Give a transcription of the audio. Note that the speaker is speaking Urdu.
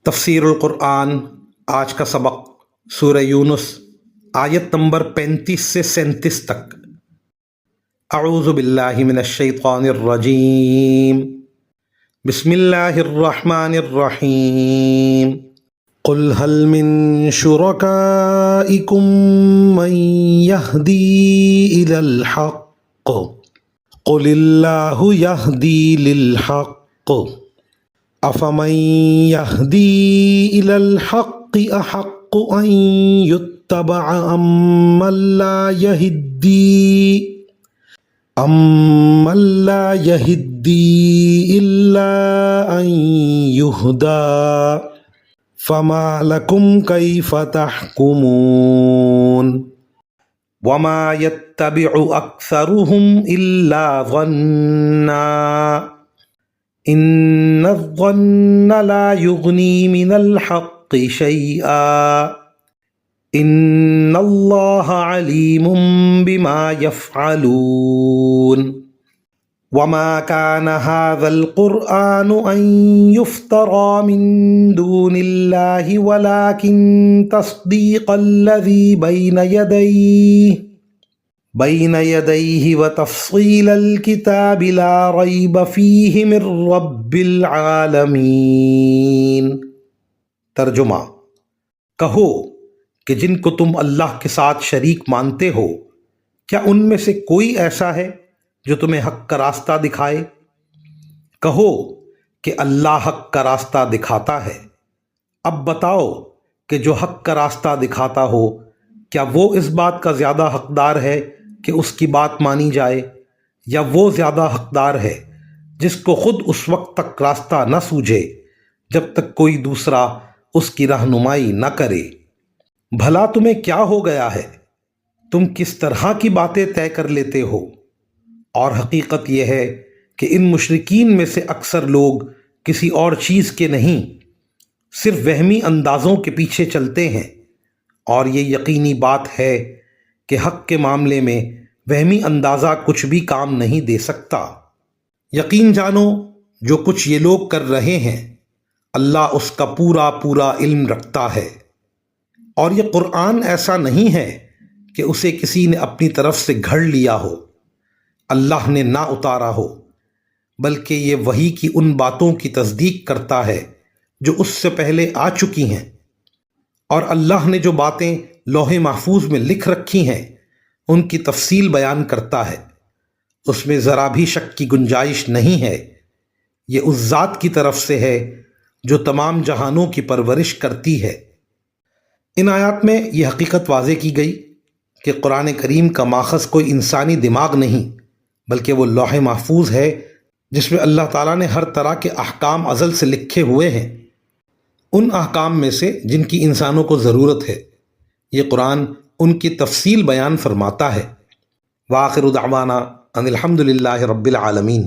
تفسیر القرآن آج کا سبق سورہ یونس آیت نمبر 35 سے 37 تک۔ اعوذ باللہ من الشیطان الرجیم، بسم اللہ الرحمن الرحیم۔ قل هل من شرکائکم من یہدی الی الحق قل اللہ یہدی للحق افمن یہدی الی الحق احق ان یتبع امن لا یہدی الا ان یہدی فما لکم کیف تحکمون۔ وما یتبع اکثرهم الا ظنا ان الظن لا یغنی من الحق شیئا ان اللہ علیم بما یفعلون۔ وما كان هذا القرآن أن يفترى من دون الله ولكن تصديق الذي بين يديه وتفصيل الكتاب لا ريب فيه من رب العالمين۔ ترجمہ: کہو کہ جن کو تم اللہ کے ساتھ شریک مانتے ہو، کیا ان میں سے کوئی ایسا ہے جو تمہیں حق کا راستہ دکھائے؟ کہو کہ اللہ حق کا راستہ دکھاتا ہے۔ اب بتاؤ کہ جو حق کا راستہ دکھاتا ہو، کیا وہ اس بات کا زیادہ حقدار ہے کہ اس کی بات مانی جائے، یا وہ زیادہ حقدار ہے جس کو خود اس وقت تک راستہ نہ سوجھے جب تک کوئی دوسرا اس کی رہنمائی نہ کرے؟ بھلا تمہیں کیا ہو گیا ہے؟ تم کس طرح کی باتیں طے کر لیتے ہو؟ اور حقیقت یہ ہے کہ ان مشرکین میں سے اکثر لوگ کسی اور چیز کے نہیں، صرف وہمی اندازوں کے پیچھے چلتے ہیں، اور یہ یقینی بات ہے کہ حق کے معاملے میں وہمی اندازہ کچھ بھی کام نہیں دے سکتا۔ یقین جانو جو کچھ یہ لوگ کر رہے ہیں، اللہ اس کا پورا علم رکھتا ہے۔ اور یہ قرآن ایسا نہیں ہے کہ اسے کسی نے اپنی طرف سے گھڑ لیا ہو، اللہ نے نہ اتارا ہو، بلکہ یہ وحی کی ان باتوں کی تصدیق کرتا ہے جو اس سے پہلے آ چکی ہیں، اور اللہ نے جو باتیں لوح محفوظ میں لکھ رکھی ہیں ان کی تفصیل بیان کرتا ہے۔ اس میں ذرا بھی شک کی گنجائش نہیں ہے۔ یہ اس ذات کی طرف سے ہے جو تمام جہانوں کی پرورش کرتی ہے۔ ان آیات میں یہ حقیقت واضح کی گئی کہ قرآن کریم کا ماخذ کوئی انسانی دماغ نہیں، بلکہ وہ لوح محفوظ ہے جس میں اللہ تعالیٰ نے ہر طرح کے احکام ازل سے لکھے ہوئے ہیں، ان احکام میں سے جن کی انسانوں کو ضرورت ہے۔ یہ قرآن ان کی تفصیل بیان فرماتا ہے۔ وآخر دعوانا ان الحمد للہ رب العالمین۔